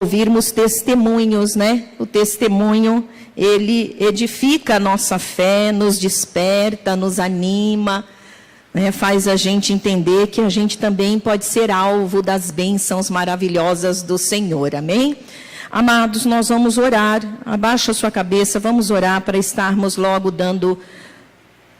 ouvirmos testemunhos, né? O testemunho, ele edifica a nossa fé, nos desperta, nos anima, né? Faz a gente entender que a gente também pode ser alvo das bênçãos maravilhosas do Senhor, amém? Amados, nós vamos orar, abaixa a sua cabeça, vamos orar para estarmos logo dando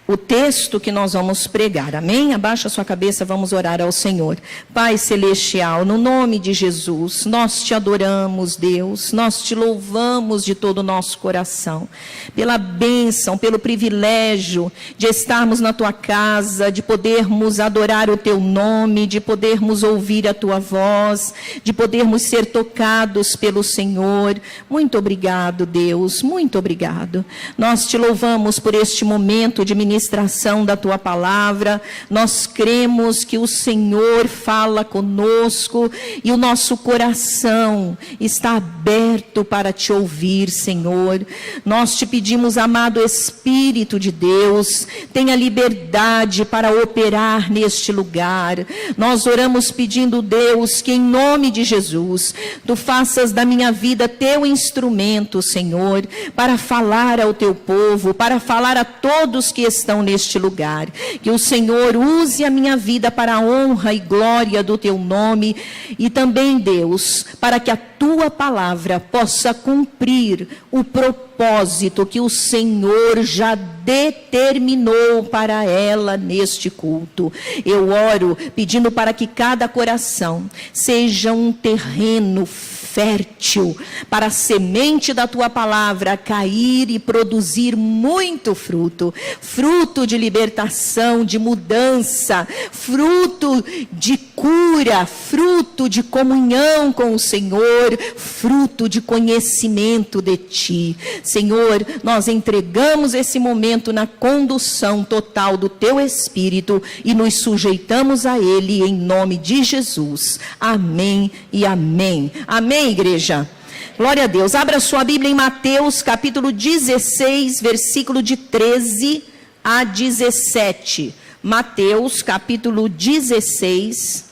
o texto que nós vamos pregar, amém? Abaixa a sua cabeça, vamos orar ao Senhor. Pai Celestial, no nome de Jesus, nós te adoramos, Deus, nós te louvamos de todo o nosso coração, pela bênção, pelo privilégio de estarmos na tua casa, de podermos adorar o teu nome, de podermos ouvir a tua voz, de podermos ser tocados pelo Senhor. Muito obrigado, Deus, muito obrigado. Nós te louvamos por este momento de ministração da tua palavra. Nós cremos que o Senhor fala conosco e o nosso coração está aberto para te ouvir, Senhor. Nós te pedimos, amado Espírito de Deus, tenha liberdade para operar neste lugar. Nós oramos pedindo, Deus, que em nome de Jesus, tu faças da minha vida teu instrumento, Senhor, para falar ao teu povo, para falar a todos que estão neste lugar. Que o Senhor use a minha vida para a honra e glória do teu nome e também, Deus, para que a tua palavra possa cumprir o propósito que o Senhor já determinou para ela neste culto. Eu oro pedindo para que cada coração seja um terreno fértil para a semente da tua palavra cair e produzir muito fruto, fruto de libertação, de mudança, fruto de cura, fruto de comunhão com o Senhor, fruto de conhecimento de ti. Senhor, nós entregamos esse momento na condução total do teu Espírito e nos sujeitamos a ele em nome de Jesus. Amém e amém. Amém, igreja. Glória a Deus. Abra sua Bíblia em Mateus, capítulo 16, versículo de 13 a 17. Mateus, capítulo 16,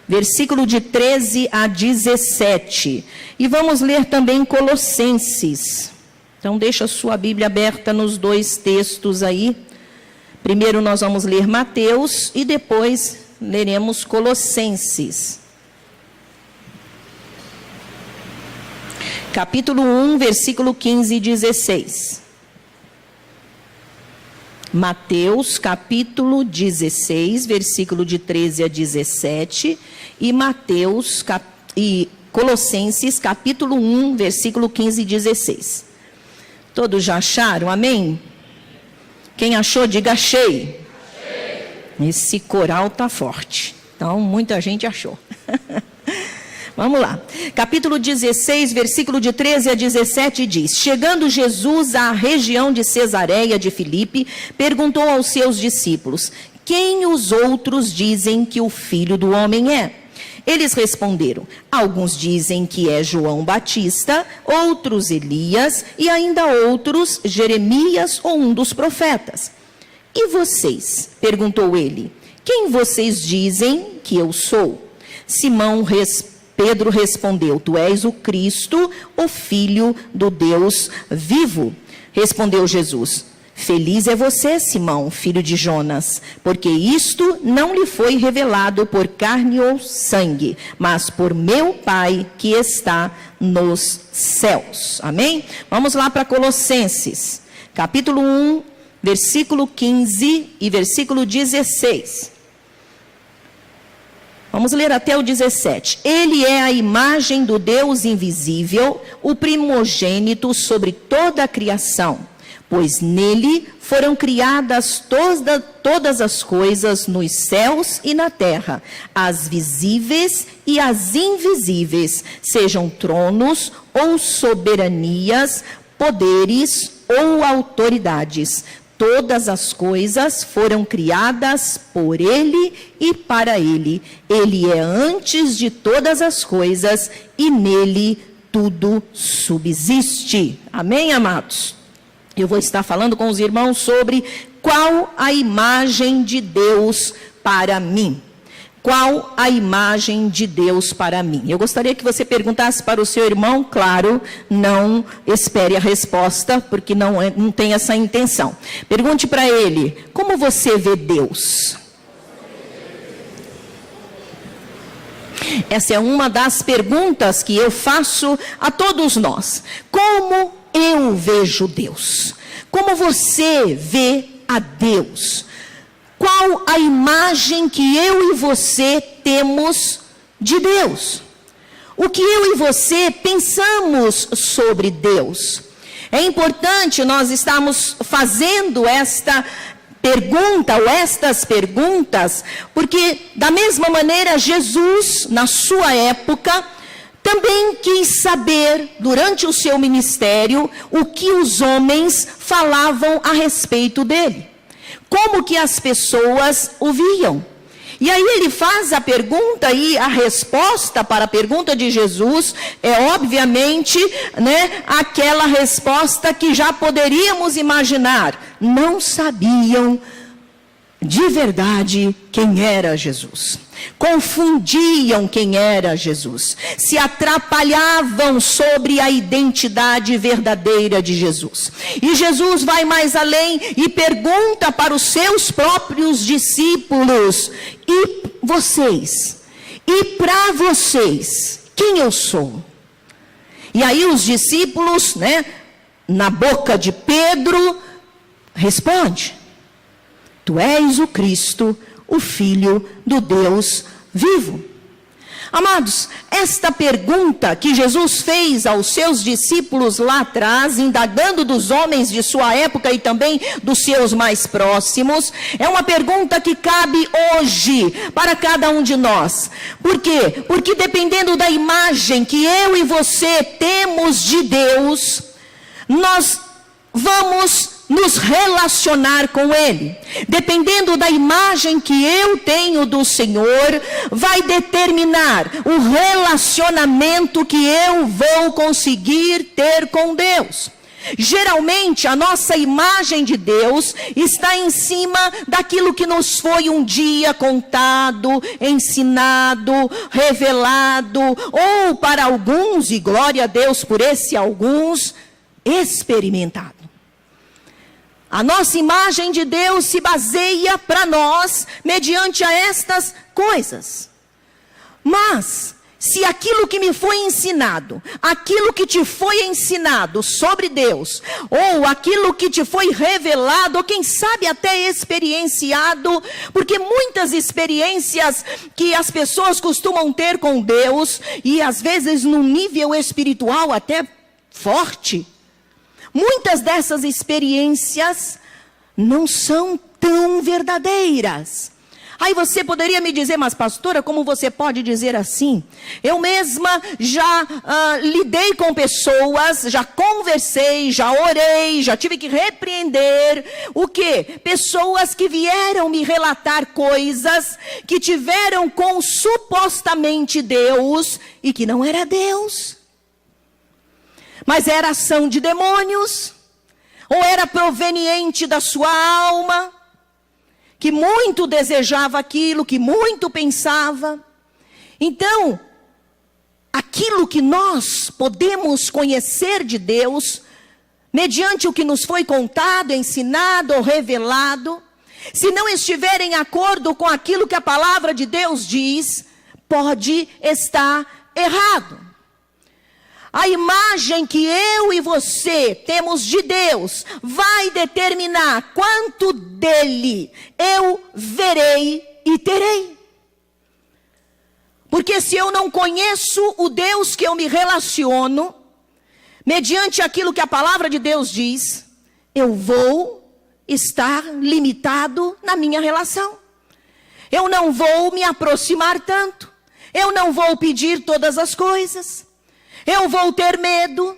versículo de 13 a 17. E vamos ler também Colossenses. Então, deixa a sua Bíblia aberta nos dois textos aí. Primeiro nós vamos ler Mateus e depois leremos Colossenses. Capítulo 1, versículo 15 e 16. Mateus, capítulo 16, versículo de 13 a 17. E Colossenses, capítulo 1, versículo 15 e 16. Todos já acharam? Amém? Quem achou, diga achei. Esse coral está forte. Então, muita gente achou. Vamos lá. Capítulo 16, versículo de 13 a 17 diz: Chegando Jesus à região de Cesareia de Filipe, perguntou aos seus discípulos: Quem os outros dizem que o Filho do Homem é? Eles responderam: Alguns dizem que é João Batista, outros Elias e ainda outros Jeremias ou um dos profetas. E vocês? Perguntou ele. Quem vocês dizem que eu sou? Pedro respondeu: Tu és o Cristo, o Filho do Deus vivo. Respondeu Jesus: Feliz é você, Simão, filho de Jonas, porque isto não lhe foi revelado por carne ou sangue, mas por meu Pai que está nos céus. Amém? Vamos lá para Colossenses, capítulo 1, versículo 15 e versículo 16. Vamos ler até o 17. Ele é a imagem do Deus invisível, o primogênito sobre toda a criação, pois nele foram criadas todas as coisas nos céus e na terra, as visíveis e as invisíveis, sejam tronos ou soberanias, poderes ou autoridades. Todas as coisas foram criadas por ele e para ele. Ele é antes de todas as coisas e nele tudo subsiste. Amém, amados? Eu vou estar falando com os irmãos sobre qual a imagem de Deus para mim. Qual a imagem de Deus para mim? Eu gostaria que você perguntasse para o seu irmão, claro, não espere a resposta, porque não tem essa intenção. Pergunte para ele, como você vê Deus? Essa é uma das perguntas que eu faço a todos nós. Como eu vejo Deus? Como você vê a Deus? Qual a imagem que eu e você temos de Deus? O que eu e você pensamos sobre Deus? É importante nós estarmos fazendo esta pergunta ou estas perguntas, porque da mesma maneira Jesus, na sua época, também quis saber, durante o seu ministério, o que os homens falavam a respeito dele. Como que as pessoas o viam? E aí ele faz a pergunta e a resposta para a pergunta de Jesus é obviamente, aquela resposta que já poderíamos imaginar. Não sabiam de verdade quem era Jesus. Confundiam quem era Jesus. Se atrapalhavam sobre a identidade verdadeira de Jesus. E Jesus vai mais além e pergunta para os seus próprios discípulos: e vocês? E para vocês, quem eu sou? E aí os discípulos, na boca de Pedro, responde: Tu és o Cristo, o Filho do Deus vivo. Amados, esta pergunta que Jesus fez aos seus discípulos lá atrás, indagando dos homens de sua época e também dos seus mais próximos, é uma pergunta que cabe hoje para cada um de nós. Por quê? Porque dependendo da imagem que eu e você temos de Deus, nós vamos nos relacionar com Ele. Dependendo da imagem que eu tenho do Senhor, vai determinar o relacionamento que eu vou conseguir ter com Deus. Geralmente a nossa imagem de Deus está em cima daquilo que nos foi um dia contado, ensinado, revelado, ou para alguns, e glória a Deus por esse alguns, experimentado. A nossa imagem de Deus se baseia para nós mediante a estas coisas. Mas, se aquilo que me foi ensinado, aquilo que te foi ensinado sobre Deus, ou aquilo que te foi revelado, ou quem sabe até experienciado, porque muitas experiências que as pessoas costumam ter com Deus, e às vezes num nível espiritual até forte, muitas dessas experiências não são tão verdadeiras. Aí você poderia me dizer, mas pastora, como você pode dizer assim? Eu mesma já lidei com pessoas, já conversei, já orei, já tive que repreender. O quê? Pessoas que vieram me relatar coisas que tiveram com supostamente Deus e que não era Deus. Mas era ação de demônios, ou era proveniente da sua alma, que muito desejava aquilo, que muito pensava. Então, aquilo que nós podemos conhecer de Deus, mediante o que nos foi contado, ensinado ou revelado, se não estiver em acordo com aquilo que a palavra de Deus diz, pode estar errado. A imagem que eu e você temos de Deus vai determinar quanto dele eu verei e terei. Porque se eu não conheço o Deus que eu me relaciono, mediante aquilo que a palavra de Deus diz, eu vou estar limitado na minha relação. Eu não vou me aproximar tanto. Eu não vou pedir todas as coisas. Eu vou ter medo.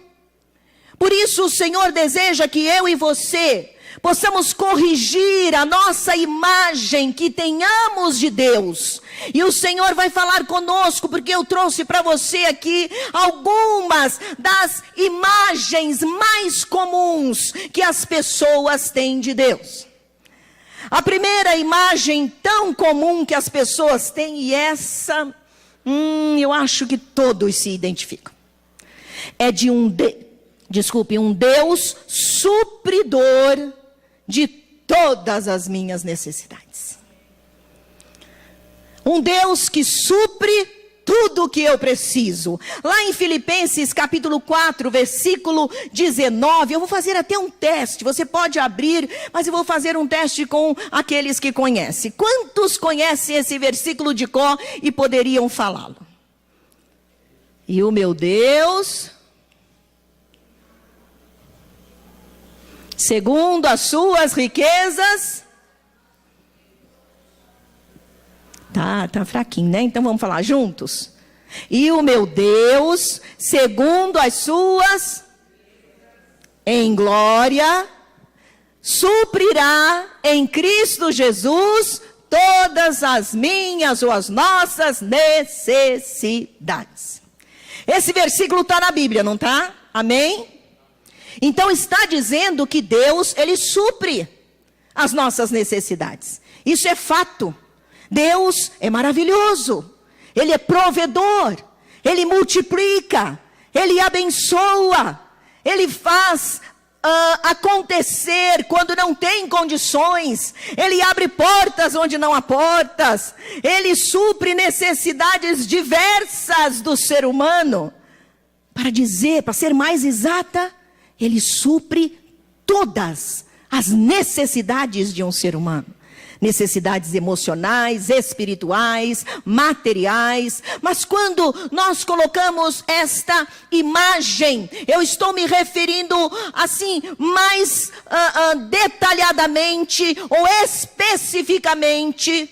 Por isso o Senhor deseja que eu e você possamos corrigir a nossa imagem que tenhamos de Deus. E o Senhor vai falar conosco, porque eu trouxe para você aqui algumas das imagens mais comuns que as pessoas têm de Deus. A primeira imagem tão comum que as pessoas têm, e essa, eu acho que todos se identificam, é de um Deus supridor de todas as minhas necessidades. Um Deus que supre tudo o que eu preciso. Lá em Filipenses capítulo 4, versículo 19, eu vou fazer até um teste, você pode abrir, mas eu vou fazer um teste com aqueles que conhecem. Quantos conhecem esse versículo de cor e poderiam falá-lo? E o meu Deus, segundo as suas riquezas, tá fraquinho, né? Então vamos falar juntos. E o meu Deus, segundo as suas, em glória, suprirá em Cristo Jesus todas as minhas ou as nossas necessidades. Esse versículo está na Bíblia, não está? Amém? Então está dizendo que Deus, Ele supre as nossas necessidades. Isso é fato. Deus é maravilhoso, Ele é provedor, Ele multiplica, Ele abençoa, Ele faz acontecer quando não tem condições, Ele abre portas onde não há portas, Ele supre necessidades diversas do ser humano. Para ser mais exata, Ele supre todas as necessidades de um ser humano. Necessidades emocionais, espirituais, materiais. Mas quando nós colocamos esta imagem, eu estou me referindo assim mais detalhadamente ou especificamente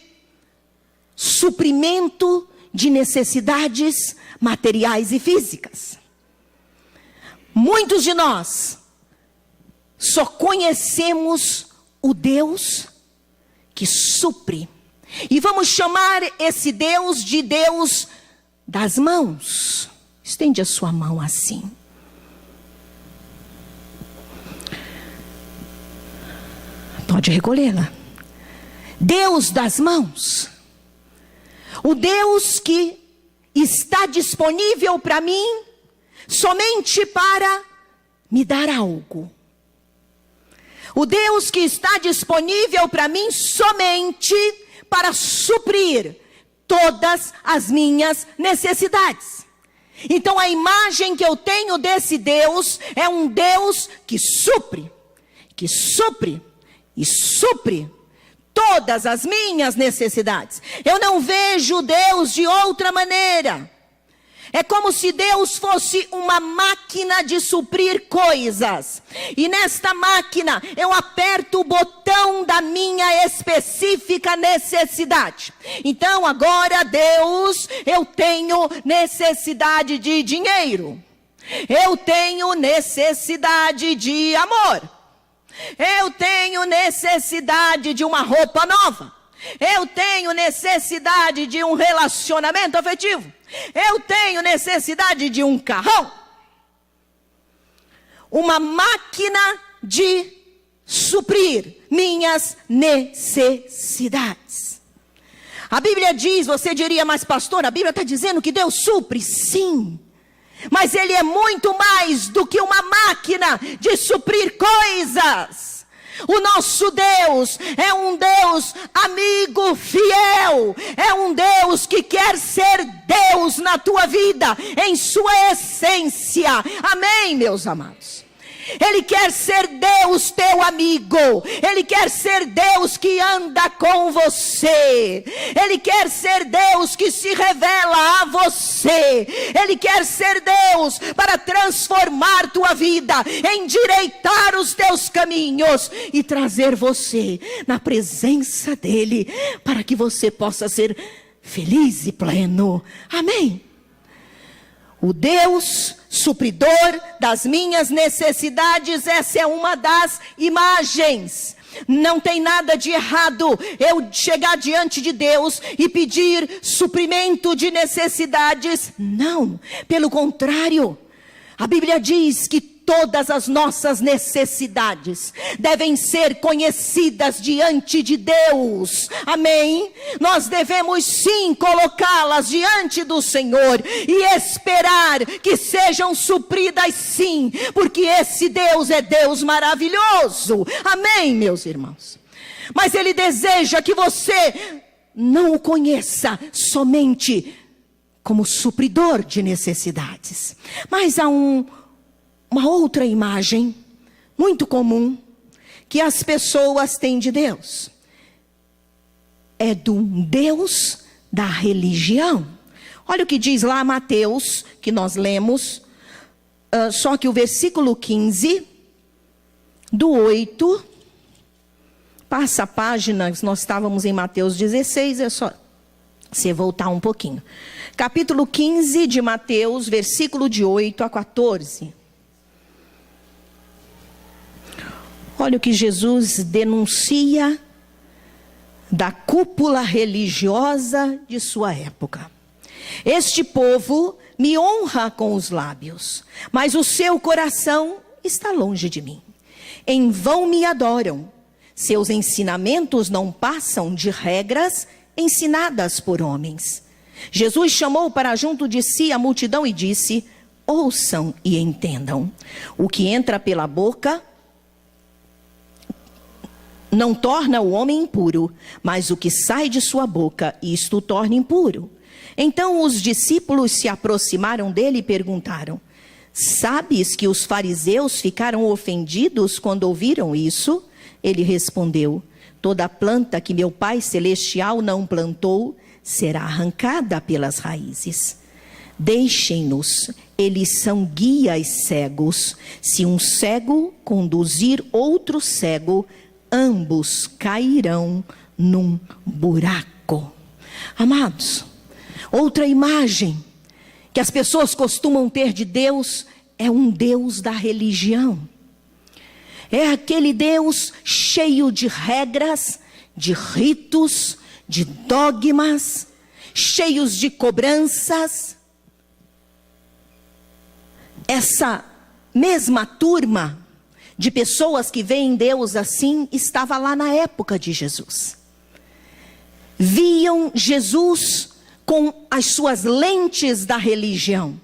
suprimento de necessidades materiais e físicas. Muitos de nós só conhecemos o Deus que supre. E vamos chamar esse Deus de Deus das mãos. Estende a sua mão assim. Pode recolhê-la. Deus das mãos. O Deus que está disponível para mim somente para me dar algo. O Deus que está disponível para mim somente para suprir todas as minhas necessidades. Então a imagem que eu tenho desse Deus é um Deus que supre e supre todas as minhas necessidades. Eu não vejo Deus de outra maneira. É como se Deus fosse uma máquina de suprir coisas. E nesta máquina eu aperto o botão da minha específica necessidade. Então agora Deus, eu tenho necessidade de dinheiro. Eu tenho necessidade de amor. Eu tenho necessidade de uma roupa nova. Eu tenho necessidade de um relacionamento afetivo. Eu tenho necessidade de um carrão. Uma máquina de suprir minhas necessidades. A Bíblia diz, você diria, mas pastor, a Bíblia está dizendo que Deus supre? Sim. Mas Ele é muito mais do que uma máquina de suprir coisas. O nosso Deus é um Deus amigo fiel, é um Deus que quer ser Deus na tua vida, em sua essência. Amém, meus amados? Ele quer ser Deus teu amigo. Ele quer ser Deus que anda com você. Ele quer ser Deus que se revela a você. Ele quer ser Deus para transformar tua vida, endireitar os teus caminhos e trazer você na presença dele, para que você possa ser feliz e pleno. Amém? O Deus supridor das minhas necessidades, essa é uma das imagens. Não tem nada de errado eu chegar diante de Deus e pedir suprimento de necessidades. Não, pelo contrário. A Bíblia diz que todas as nossas necessidades devem ser conhecidas diante de Deus. Amém? Nós devemos sim colocá-las diante do Senhor e esperar que sejam supridas sim, porque esse Deus é Deus maravilhoso. Amém, meus irmãos? Mas Ele deseja que você não o conheça somente como supridor de necessidades. Mas há uma outra imagem muito comum que as pessoas têm de Deus. É do Deus da religião. Olha o que diz lá Mateus, que nós lemos, só que o versículo 15, do 8, passa a página, nós estávamos em Mateus 16, é só você voltar um pouquinho. Capítulo 15 de Mateus, versículo de 8 a 14. Olha o que Jesus denuncia da cúpula religiosa de sua época. Este povo me honra com os lábios, mas o seu coração está longe de mim. Em vão me adoram. Seus ensinamentos não passam de regras ensinadas por homens. Jesus chamou para junto de si a multidão e disse: ouçam e entendam. O que entra pela boca não torna o homem impuro, mas o que sai de sua boca, isto o torna impuro. Então os discípulos se aproximaram dele e perguntaram: sabes que os fariseus ficaram ofendidos quando ouviram isso? Ele respondeu: toda planta que meu Pai Celestial não plantou será arrancada pelas raízes. Deixem-nos, eles são guias cegos. Se um cego conduzir outro cego, ambos cairão num buraco. Amados, outra imagem que as pessoas costumam ter de Deus é um Deus da religião. É aquele Deus cheio de regras, de ritos, de dogmas, cheios de cobranças. Essa mesma turma de pessoas que veem Deus assim estava lá na época de Jesus. Viam Jesus com as suas lentes da religião.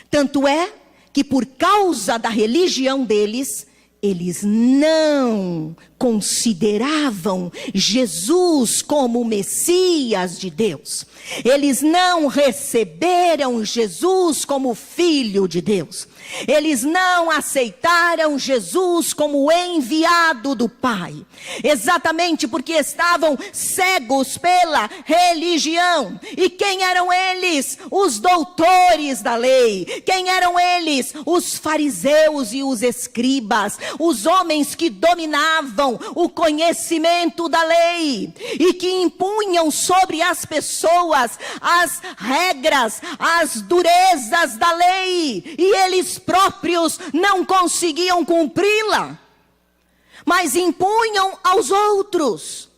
Tanto é que por causa da religião deles, eles não consideravam Jesus como o Messias de Deus. Eles não receberam Jesus como Filho de Deus. Eles não aceitaram Jesus como enviado do Pai. Exatamente porque estavam cegos pela religião. E quem eram eles? Os doutores da lei. Quem eram eles? Os fariseus e os escribas. Os homens que dominavam o conhecimento da lei e que impunham sobre as pessoas as regras, as durezas da lei, e eles próprios não conseguiam cumpri-la, mas impunham aos outros.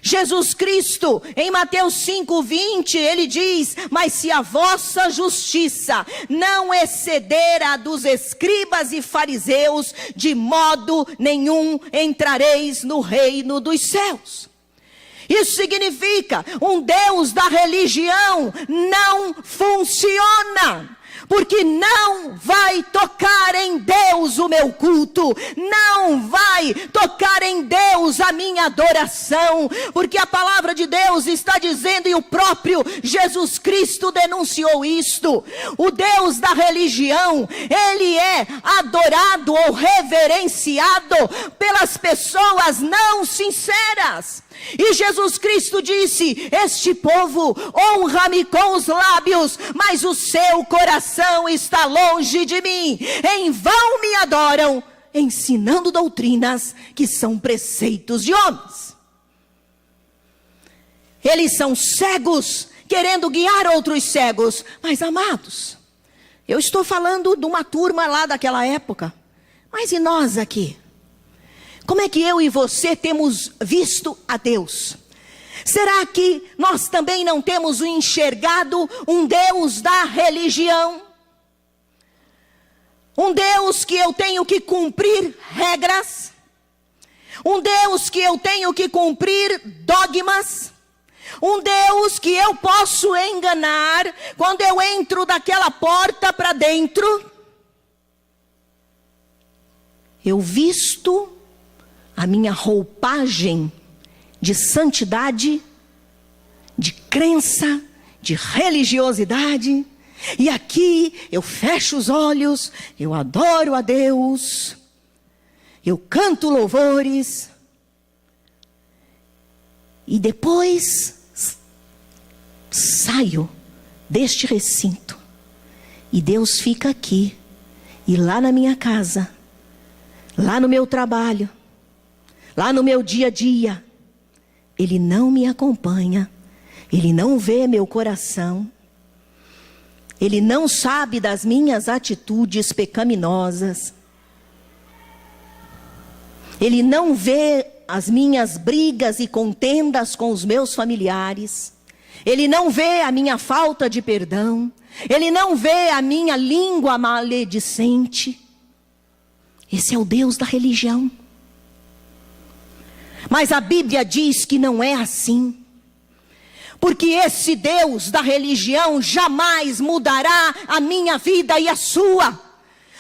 Jesus Cristo, em Mateus 5:20, ele diz: mas se a vossa justiça não exceder a dos escribas e fariseus, de modo nenhum entrareis no reino dos céus. Isso significa, um Deus da religião não funciona. Porque não vai tocar em Deus o meu culto, não vai tocar em Deus a minha adoração, porque a palavra de Deus está dizendo, e o próprio Jesus Cristo denunciou isto: o Deus da religião, ele é adorado ou reverenciado pelas pessoas não sinceras. E Jesus Cristo disse: este povo honra-me com os lábios, mas o seu coração está longe de mim. Em vão me adoram, ensinando doutrinas que são preceitos de homens. Eles são cegos, querendo guiar outros cegos. Mas, amados, eu estou falando de uma turma lá daquela época. Mas e nós aqui? Como é que eu e você temos visto a Deus? Será que nós também não temos enxergado um Deus da religião? Um Deus que eu tenho que cumprir regras. Um Deus que eu tenho que cumprir dogmas. Um Deus que eu posso enganar quando eu entro daquela porta para dentro. Eu visto a minha roupagem de santidade, de crença, de religiosidade. E aqui eu fecho os olhos, eu adoro a Deus, eu canto louvores. E depois saio deste recinto. E Deus fica aqui. E lá na minha casa, lá no meu trabalho, lá no meu dia a dia, Ele não me acompanha. Ele não vê meu coração. Ele não sabe das minhas atitudes pecaminosas. Ele não vê as minhas brigas e contendas com os meus familiares. Ele não vê a minha falta de perdão. Ele não vê a minha língua maledicente. Esse é o Deus da religião. Mas a Bíblia diz que não é assim. Porque esse Deus da religião jamais mudará a minha vida e a sua.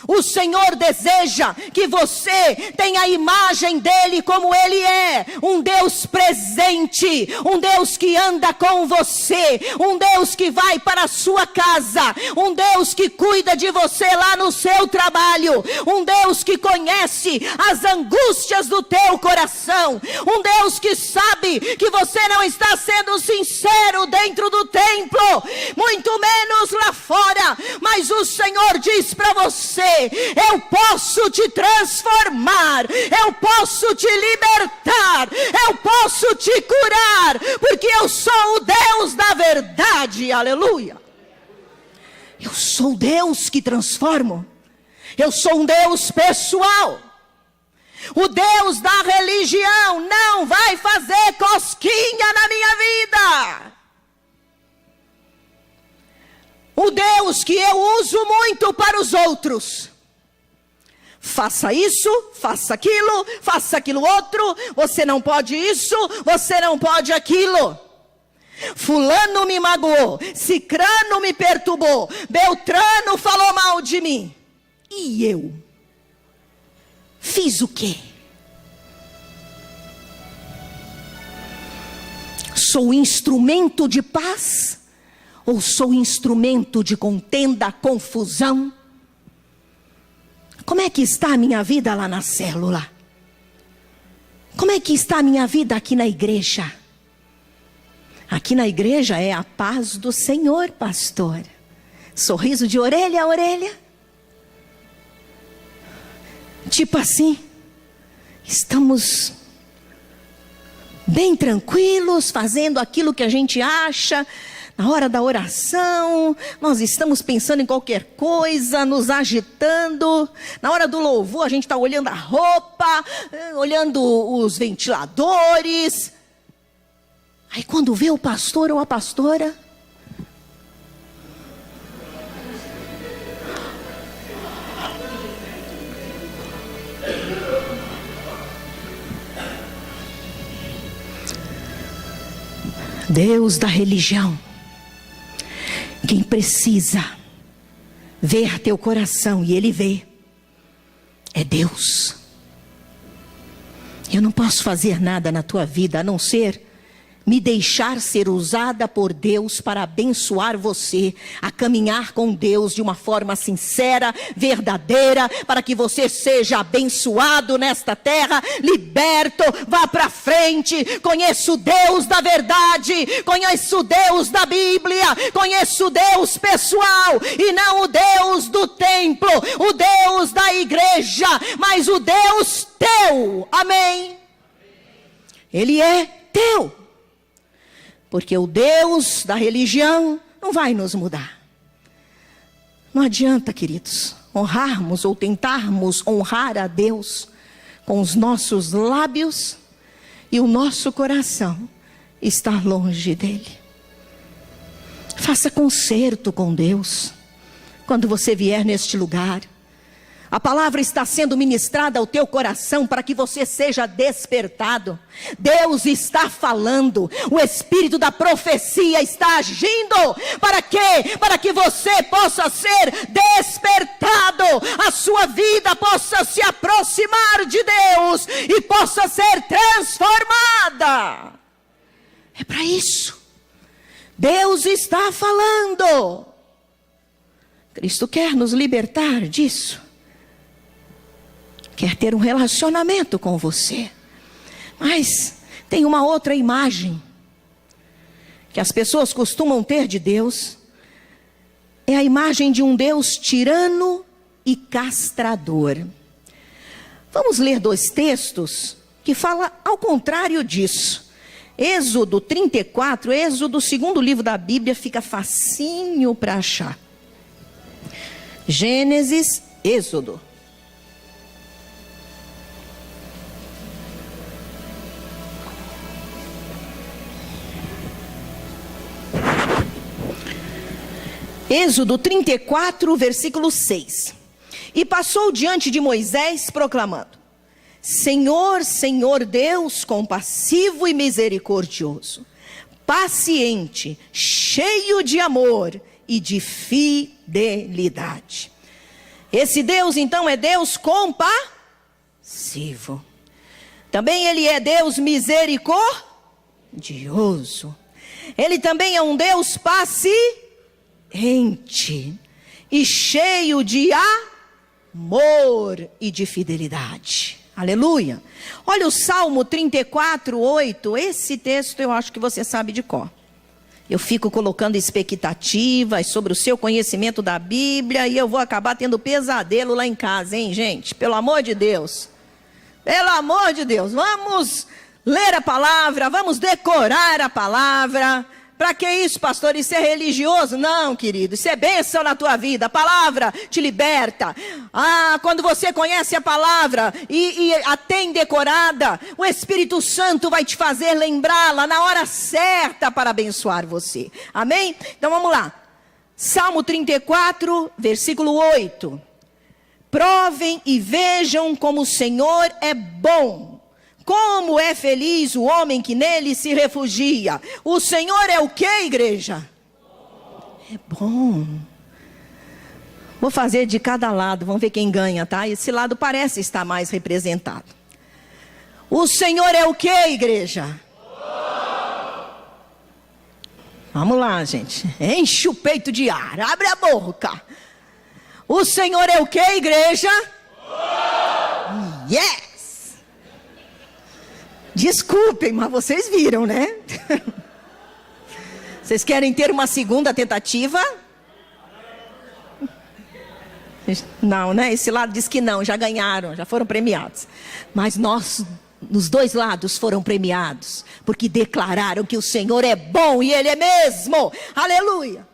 O Senhor deseja que você tenha a imagem dEle como Ele é. Um Deus presente, um Deus que anda com você, um Deus que vai para a sua casa, um Deus que cuida de você lá no seu trabalho, um Deus que conhece as angústias do teu coração, um Deus que sabe que você não está sendo sincero dentro do templo, muito menos lá fora, mas o Senhor diz para você: eu posso te transformar, eu posso te libertar, eu posso te curar, porque eu sou o Deus da verdade, aleluia. Eu sou o Deus que transformo, eu sou um Deus pessoal. O Deus da religião não vai fazer cosquinha na minha vida. O Deus que eu uso muito para os outros: faça isso, faça aquilo outro, você não pode isso, você não pode aquilo. Fulano me magoou, Cicrano me perturbou, Beltrano falou mal de mim. E eu? Fiz o quê? Sou instrumento de paz? Ou sou instrumento de contenda, confusão? Como é que está a minha vida lá na célula? Como é que está a minha vida aqui na igreja? Aqui na igreja é a paz do Senhor, pastor. Sorriso de orelha a orelha. Tipo assim, estamos bem tranquilos, fazendo aquilo que a gente acha. Na hora da oração, nós estamos pensando em qualquer coisa, nos agitando. Na hora do louvor, a gente está olhando a roupa, olhando os ventiladores. Aí quando vê o pastor ou a pastora, Deus da religião, quem precisa ver teu coração, e Ele vê, é Deus. Eu não posso fazer nada na tua vida a não ser me deixar ser usada por Deus para abençoar você, a caminhar com Deus de uma forma sincera, verdadeira, para que você seja abençoado nesta terra, liberto, vá para frente. Conheço o Deus da verdade, conheço o Deus da Bíblia, conheço o Deus pessoal, e não o Deus do templo, o Deus da igreja, mas o Deus teu, amém? Ele é teu. Porque o Deus da religião não vai nos mudar. Não adianta, queridos, honrarmos ou tentarmos honrar a Deus com os nossos lábios e o nosso coração estar longe dele. Faça concerto com Deus quando você vier neste lugar. A palavra está sendo ministrada ao teu coração para que você seja despertado. Deus está falando. O espírito da profecia está agindo. Para quê? Para que você possa ser despertado. A sua vida possa se aproximar de Deus e possa ser transformada. É para isso. Deus está falando. Cristo quer nos libertar disso. Quer ter um relacionamento com você. Mas tem uma outra imagem que as pessoas costumam ter de Deus. É a imagem de um Deus tirano e castrador. Vamos ler 2 textos que falam ao contrário disso. Êxodo 34, Êxodo, 2º livro da Bíblia, fica facinho para achar. Gênesis, Êxodo. Êxodo 34, versículo 6. E passou diante de Moisés, proclamando: Senhor, Senhor Deus, compassivo e misericordioso, paciente, cheio de amor e de fidelidade. Esse Deus, então, é Deus compassivo. Também Ele é Deus misericordioso. Ele também é um Deus paciente e cheio de amor e de fidelidade. Aleluia. Olha o Salmo 34, 8. Esse texto eu acho que você sabe de cor. Eu fico colocando expectativas sobre o seu conhecimento da Bíblia e eu vou acabar tendo pesadelo lá em casa, hein, gente? Pelo amor de Deus. Pelo amor de Deus. Vamos ler a palavra, vamos decorar a palavra. Para que isso, pastor? Isso é religioso? Não, querido, isso é bênção na tua vida. A palavra te liberta. Quando você conhece a palavra e a tem decorada, o Espírito Santo vai te fazer lembrá-la na hora certa para abençoar você. Amém? Então vamos lá. Salmo 34, versículo 8. Provem e vejam como o Senhor é bom. Como é feliz o homem que nele se refugia. O Senhor é o que, igreja? É bom. Vou fazer de cada lado, vamos ver quem ganha, tá? Esse lado parece estar mais representado. O Senhor é o que, igreja? Vamos lá, gente. Enche o peito de ar, abre a boca. O Senhor é o que, igreja? Yes! Desculpem, mas vocês viram, né? Vocês querem ter uma segunda tentativa? Não, né? Esse lado diz que não, já ganharam, já foram premiados. Mas nós, nos 2 lados, foram premiados, porque declararam que o Senhor é bom e Ele é mesmo. Aleluia!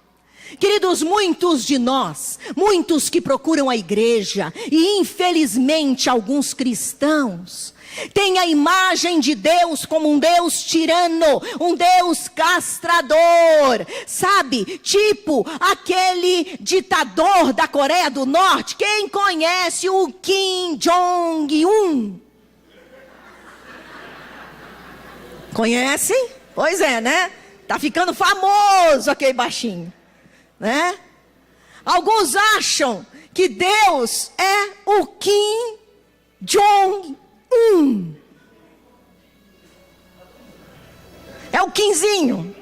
Queridos, muitos de nós, muitos que procuram a igreja, e infelizmente alguns cristãos, tem a imagem de Deus como um Deus tirano, um Deus castrador, sabe? Tipo aquele ditador da Coreia do Norte. Quem conhece o Kim Jong-un? Conhecem? Pois é, né? Tá ficando famoso aquele baixinho, né? Alguns acham que Deus é o Kim Jong-un. É o Quinzinho.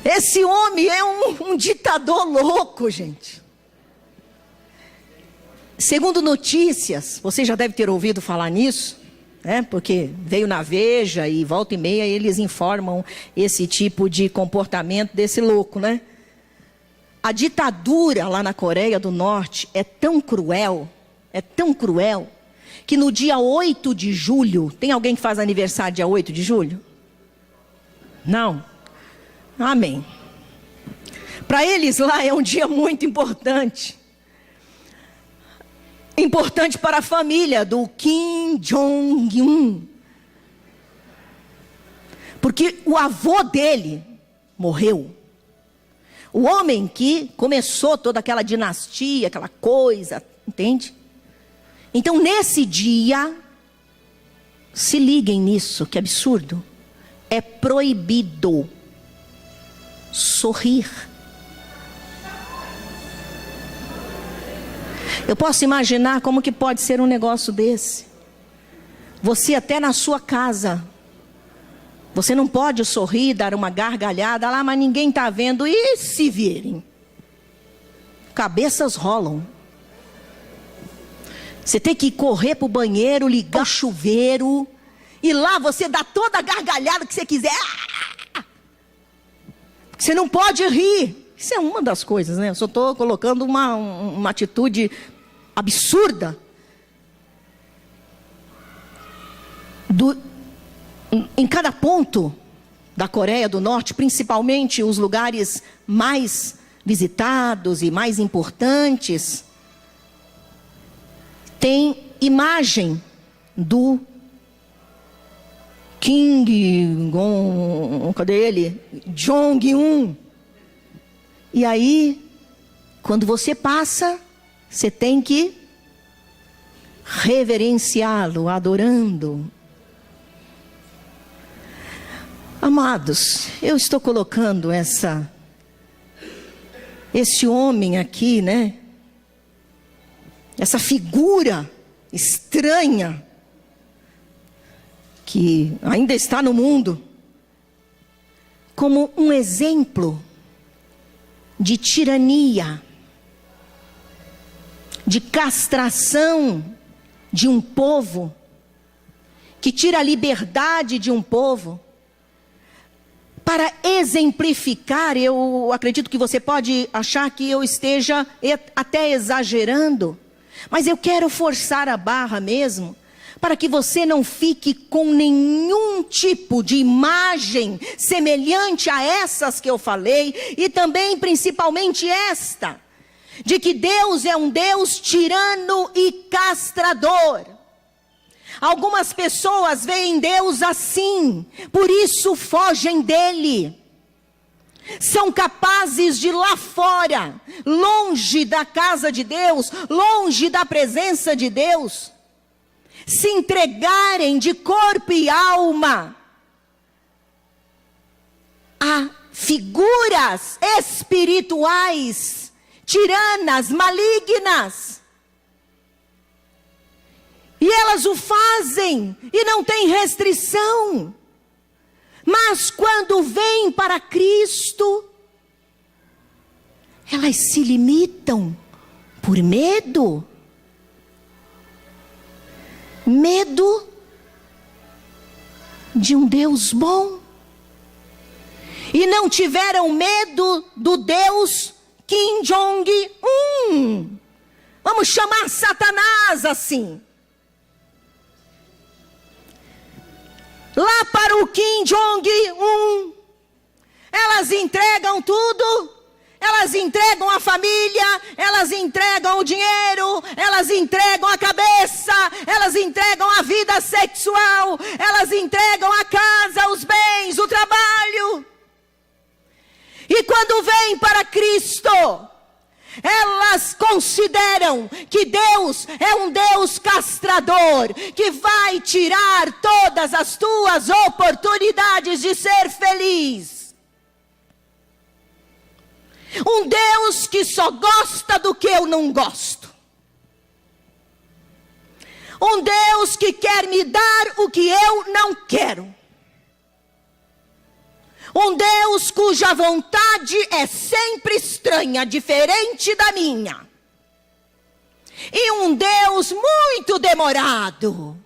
Esse homem é um ditador louco, gente. Segundo notícias, você já deve ter ouvido falar nisso, né? Porque veio na Veja e volta e meia eles informam esse tipo de comportamento desse louco, né? A ditadura lá na Coreia do Norte é tão cruel, que no dia 8 de julho, tem alguém que faz aniversário dia 8 de julho? Não? Amém. Para eles lá é um dia muito importante. Importante para a família do Kim Jong-un. Porque o avô dele morreu. O homem que começou toda aquela dinastia, aquela coisa, entende? Então, nesse dia, se liguem nisso, que absurdo. É proibido sorrir. Eu posso imaginar como que pode ser um negócio desse. Você até na sua casa, você não pode sorrir, dar uma gargalhada lá, mas ninguém está vendo. E se virem? Cabeças rolam. Você tem que correr para o banheiro, ligar o chuveiro, e lá você dá toda a gargalhada que você quiser. Você não pode rir. Isso é uma das coisas, né? Eu só estou colocando uma atitude absurda. Em cada ponto da Coreia do Norte, principalmente os lugares mais visitados e mais importantes, tem imagem do cadê ele? Jong-un. E aí, quando você passa, você tem que reverenciá-lo, adorando. Amados, eu estou colocando esse homem aqui, né? Essa figura estranha que ainda está no mundo, como um exemplo de tirania, de castração de um povo, que tira a liberdade de um povo. Para exemplificar, eu acredito que você pode achar que eu esteja até exagerando, mas eu quero forçar a barra mesmo, para que você não fique com nenhum tipo de imagem semelhante a essas que eu falei, e também principalmente esta, de que Deus é um Deus tirano e castrador. Algumas pessoas veem Deus assim, por isso fogem dele. São capazes de lá fora, longe da casa de Deus, longe da presença de Deus, se entregarem de corpo e alma a figuras espirituais, tiranas, malignas. E elas o fazem, e não tem restrição. Mas quando vêm para Cristo, elas se limitam por medo. Medo de um Deus bom. E não tiveram medo do Deus Kim Jong-un. Vamos chamar Satanás assim. Lá para o Kim Jong-un, elas entregam tudo, elas entregam a família, elas entregam o dinheiro, elas entregam a cabeça, elas entregam a vida sexual, elas entregam a casa, os bens, o trabalho. E quando vêm para Cristo, elas consideram que Deus é um Deus castrador, que vai tirar todas as tuas oportunidades de ser feliz. Um Deus que só gosta do que eu não gosto. Um Deus que quer me dar o que eu não quero. Um Deus cuja vontade é sempre estranha, diferente da minha. E um Deus muito demorado,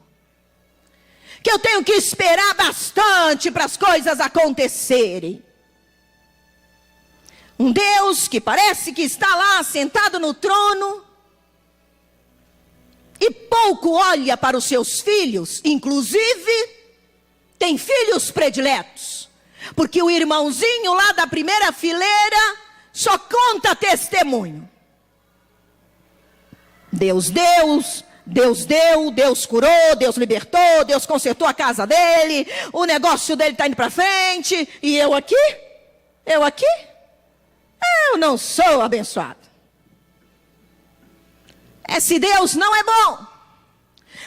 que eu tenho que esperar bastante para as coisas acontecerem. Um Deus que parece que está lá sentado no trono e pouco olha para os seus filhos, inclusive tem filhos prediletos. Porque o irmãozinho lá da primeira fileira só conta testemunho. Deus deu, Deus curou, Deus libertou, Deus consertou a casa dele, o negócio dele está indo para frente, e eu aqui? eu não sou abençoado. Esse Deus não é bom.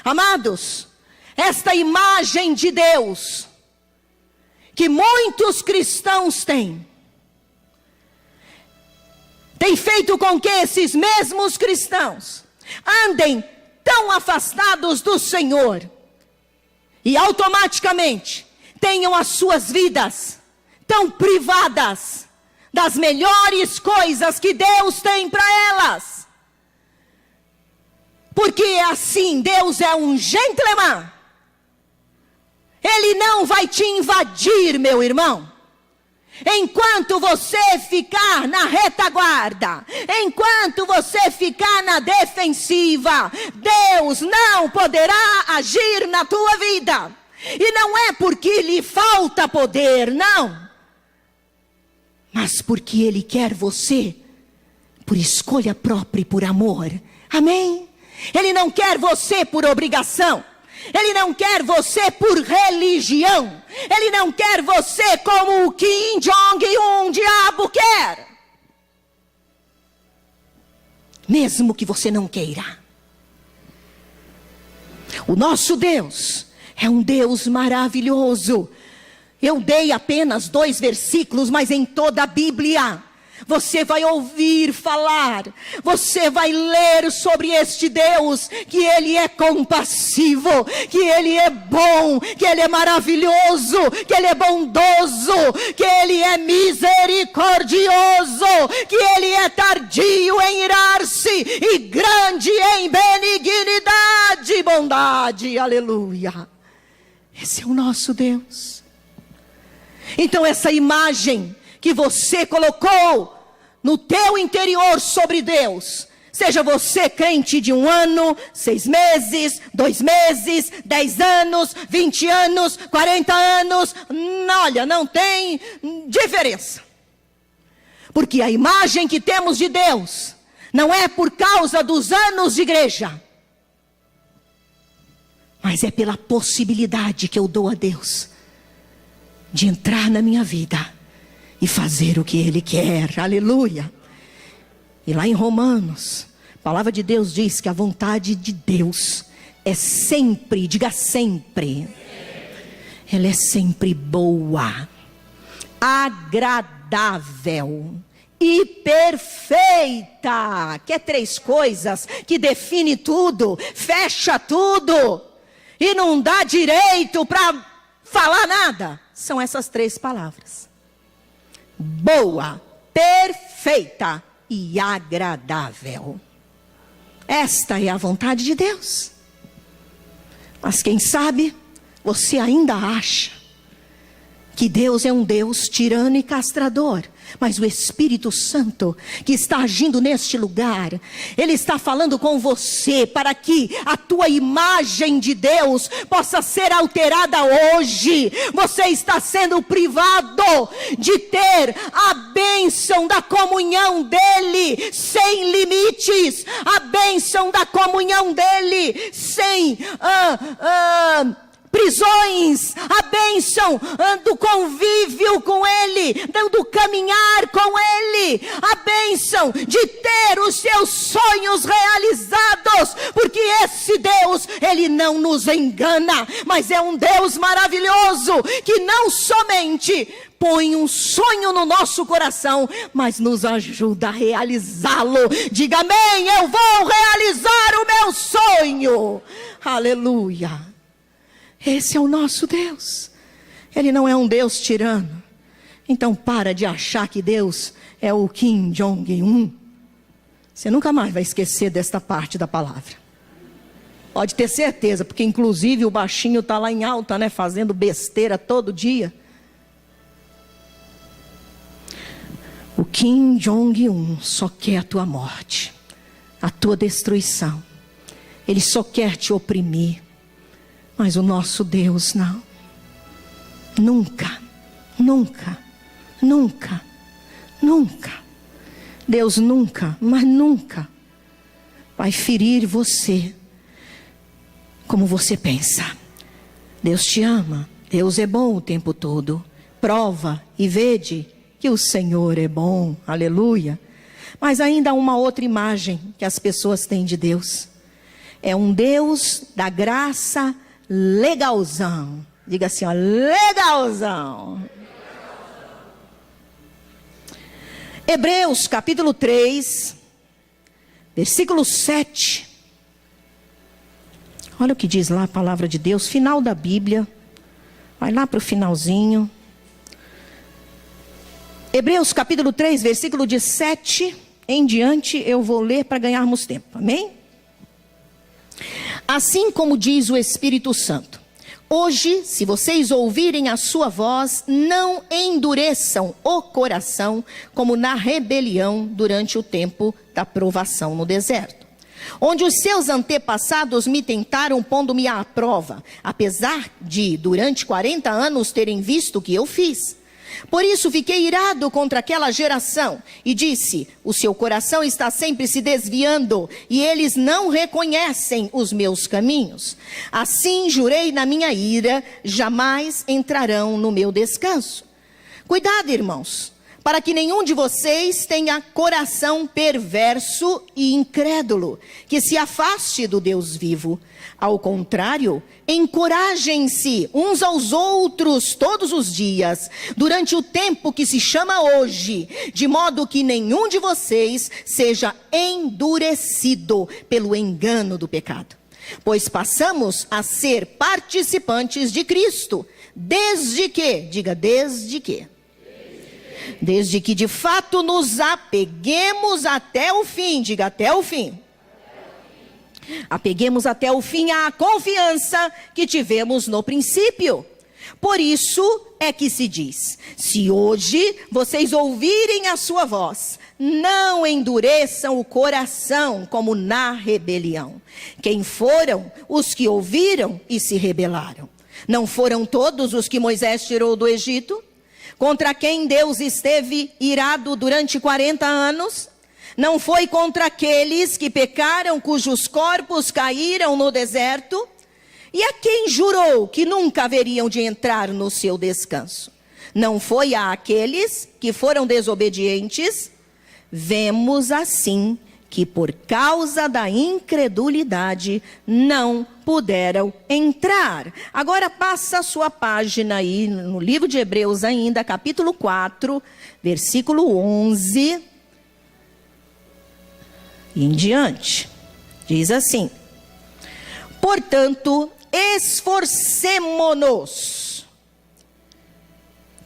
Amados, esta imagem de Deus que muitos cristãos têm, tem feito com que esses mesmos cristãos andem tão afastados do Senhor e automaticamente tenham as suas vidas tão privadas das melhores coisas que Deus tem para elas. Porque assim, Deus é um gentleman. Ele não vai te invadir, meu irmão. Enquanto você ficar na retaguarda, enquanto você ficar na defensiva, Deus não poderá agir na tua vida. E não é porque lhe falta poder, não. Mas porque Ele quer você por escolha própria e por amor. Amém? Ele não quer você por obrigação. Ele não quer você por religião. Ele não quer você como o Kim Jong-un, diabo, quer. Mesmo que você não queira. O nosso Deus é um Deus maravilhoso. Eu dei apenas 2 versículos, mas em toda a Bíblia você vai ouvir falar, você vai ler sobre este Deus, que Ele é compassivo, que Ele é bom, que Ele é maravilhoso, que Ele é bondoso, que Ele é misericordioso, que Ele é tardio em irar-se e grande em benignidade e bondade. Aleluia! Esse é o nosso Deus. Então essa imagem que você colocou no teu interior sobre Deus, seja você crente de 1 ano, 6 meses, 2 meses, 10 anos, 20 anos, 40 anos, olha, não tem diferença. Porque a imagem que temos de Deus não é por causa dos anos de igreja, mas é pela possibilidade que eu dou a Deus de entrar na minha vida e fazer o que Ele quer. Aleluia. E lá em Romanos, a palavra de Deus diz que a vontade de Deus é sempre, diga sempre, ela é sempre boa, agradável e perfeita. Que é 3 coisas que define tudo, fecha tudo e não dá direito para falar nada. São essas 3 palavras: boa, perfeita e agradável. Esta é a vontade de Deus. Mas quem sabe você ainda acha que Deus é um Deus tirano e castrador. Mas o Espírito Santo que está agindo neste lugar, Ele está falando com você para que a tua imagem de Deus possa ser alterada hoje. Você está sendo privado de ter a bênção da comunhão dEle sem limites, a bênção da comunhão dEle sem prisões, a bênção do convívio com Ele, do caminhar com Ele, a bênção de ter os seus sonhos realizados, porque esse Deus, Ele não nos engana, mas é um Deus maravilhoso, que não somente põe um sonho no nosso coração, mas nos ajuda a realizá-lo. Diga amém, eu vou realizar o meu sonho. Aleluia. Esse é o nosso Deus. Ele não é um Deus tirano. Então para de achar que Deus é o Kim Jong-un. Você nunca mais vai esquecer desta parte da palavra. Pode ter certeza, porque inclusive o baixinho está lá em alta, né, fazendo besteira todo dia. O Kim Jong-un só quer a tua morte, a tua destruição. Ele só quer te oprimir. Mas o nosso Deus não. Nunca, nunca, nunca, nunca. Deus nunca, mas nunca vai ferir você como você pensa. Deus te ama. Deus é bom o tempo todo. Prova e vede que o Senhor é bom, aleluia. Mas ainda há uma outra imagem que as pessoas têm de Deus. É um Deus da graça legalzão. Diga assim, ó, legalzão. Hebreus capítulo 3, versículo 7. Olha o que diz lá a palavra de Deus, final da Bíblia. Vai lá para o finalzinho. Hebreus capítulo 3, versículo de 7 em diante, eu vou ler para ganharmos tempo. Amém? Assim como diz o Espírito Santo, hoje, se vocês ouvirem a sua voz, não endureçam o coração, como na rebelião durante o tempo da provação no deserto, onde os seus antepassados me tentaram pondo-me à prova, apesar de, durante 40 anos, terem visto o que eu fiz. Por isso fiquei irado contra aquela geração e disse, o seu coração está sempre se desviando e eles não reconhecem os meus caminhos. Assim jurei na minha ira, jamais entrarão no meu descanso. Cuidado, irmãos, para que nenhum de vocês tenha coração perverso e incrédulo, que se afaste do Deus vivo. Ao contrário, encorajem-se uns aos outros todos os dias, durante o tempo que se chama hoje, de modo que nenhum de vocês seja endurecido pelo engano do pecado. Pois passamos a ser participantes de Cristo, desde que, diga desde que. Desde que de fato nos apeguemos até o fim, diga até o fim. Apeguemos até o fim à confiança que tivemos no princípio. Por isso é que se diz, se hoje vocês ouvirem a sua voz, não endureçam o coração como na rebelião. Quem foram os que ouviram e se rebelaram? Não foram todos os que Moisés tirou do Egito? Contra quem Deus esteve irado durante 40 anos? Não foi contra aqueles que pecaram, cujos corpos caíram no deserto? E a quem jurou que nunca haveriam de entrar no seu descanso? Não foi a aqueles que foram desobedientes? Vemos assim que por causa da incredulidade não puderam entrar. Agora passa a sua página aí no livro de Hebreus ainda, capítulo 4, versículo 11 e em diante. Diz assim: portanto, esforcemo-nos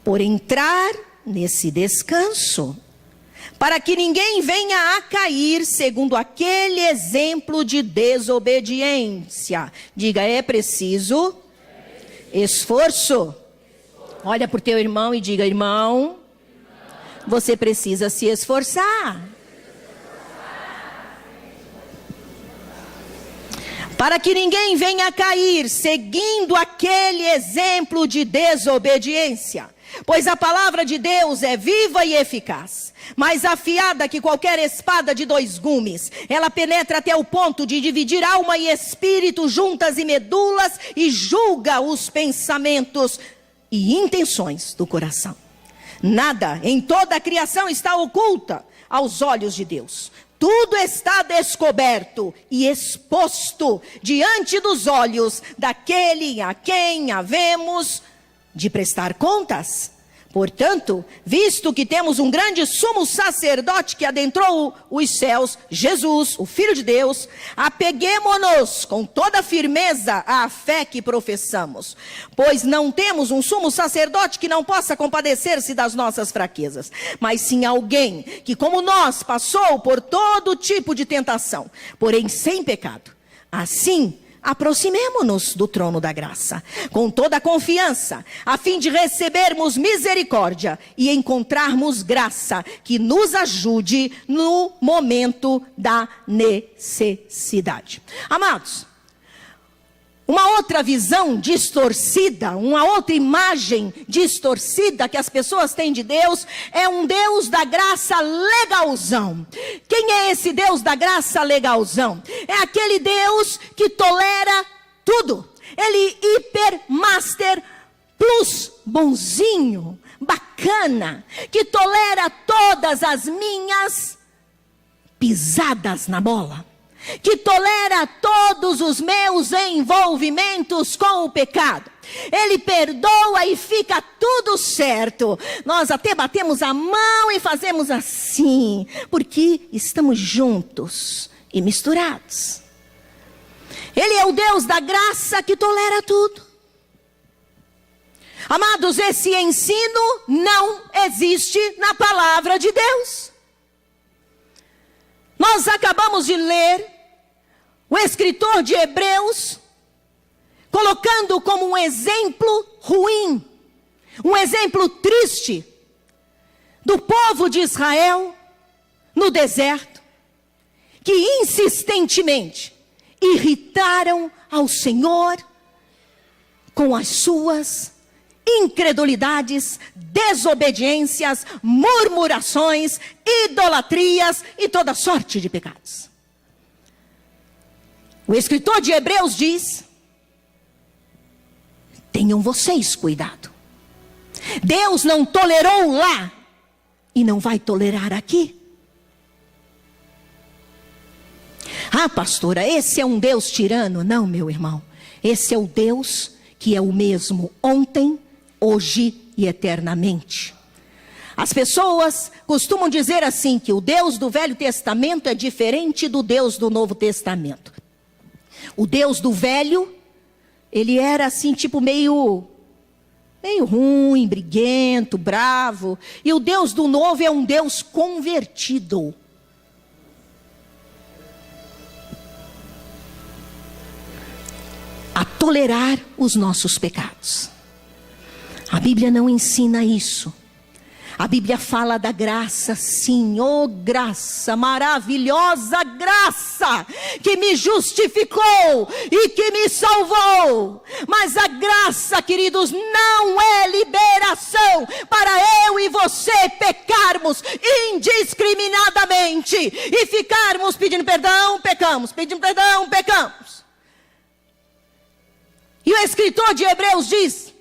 por entrar nesse descanso, para que ninguém venha a cair segundo aquele exemplo de desobediência. Diga, é preciso esforço. Olha para o teu irmão e diga, irmão, você precisa se esforçar. Para que ninguém venha a cair seguindo aquele exemplo de desobediência. Pois a palavra de Deus é viva e eficaz, mais afiada que qualquer espada de 2 gumes. Ela penetra até o ponto de dividir alma e espírito, juntas e medulas, e julga os pensamentos e intenções do coração. Nada em toda a criação está oculta aos olhos de Deus. Tudo está descoberto e exposto diante dos olhos daquele a quem havemos de prestar contas. Portanto, visto que temos um grande sumo sacerdote que adentrou os céus, Jesus, o Filho de Deus, apeguemo-nos com toda firmeza à fé que professamos. Pois não temos um sumo sacerdote que não possa compadecer-se das nossas fraquezas, mas sim alguém que, como nós, passou por todo tipo de tentação, porém sem pecado. Assim, aproximemo-nos do trono da graça, com toda a confiança, a fim de recebermos misericórdia e encontrarmos graça que nos ajude no momento da necessidade. Amados, uma outra visão distorcida, uma outra imagem distorcida que as pessoas têm de Deus, é um Deus da graça legalzão. Quem é esse Deus da graça legalzão? É aquele Deus que tolera tudo. Ele hiper, master, plus, bonzinho, bacana, que tolera todas as minhas pisadas na bola, que tolera todos os meus envolvimentos com o pecado. Ele perdoa e fica tudo certo. Nós até batemos a mão e fazemos assim, porque estamos juntos e misturados. Ele é o Deus da graça que tolera tudo. Amados, esse ensino não existe na palavra de Deus. Nós acabamos de ler o escritor de Hebreus colocando como um exemplo ruim, um exemplo triste do povo de Israel no deserto, que insistentemente irritaram ao Senhor com as suas incredulidades, desobediências, murmurações, idolatrias e toda sorte de pecados. O escritor de Hebreus diz: tenham vocês cuidado. Deus não tolerou lá e não vai tolerar aqui. Ah, pastora, esse é um Deus tirano. Não, meu irmão. Esse é o Deus que é o mesmo ontem, hoje e eternamente. As pessoas costumam dizer assim, que o Deus do Velho Testamento é diferente do Deus do Novo Testamento. O Deus do Velho, ele era assim, tipo meio ruim, briguento, bravo. E o Deus do Novo é um Deus convertido. A tolerar os nossos pecados. A Bíblia não ensina isso. A Bíblia fala da graça, sim, oh graça, maravilhosa graça, que me justificou e que me salvou. Mas a graça, queridos, não é liberação para eu e você pecarmos indiscriminadamente e ficarmos pedindo perdão, pecamos, pedindo perdão, pecamos. E o escritor de Hebreus diz: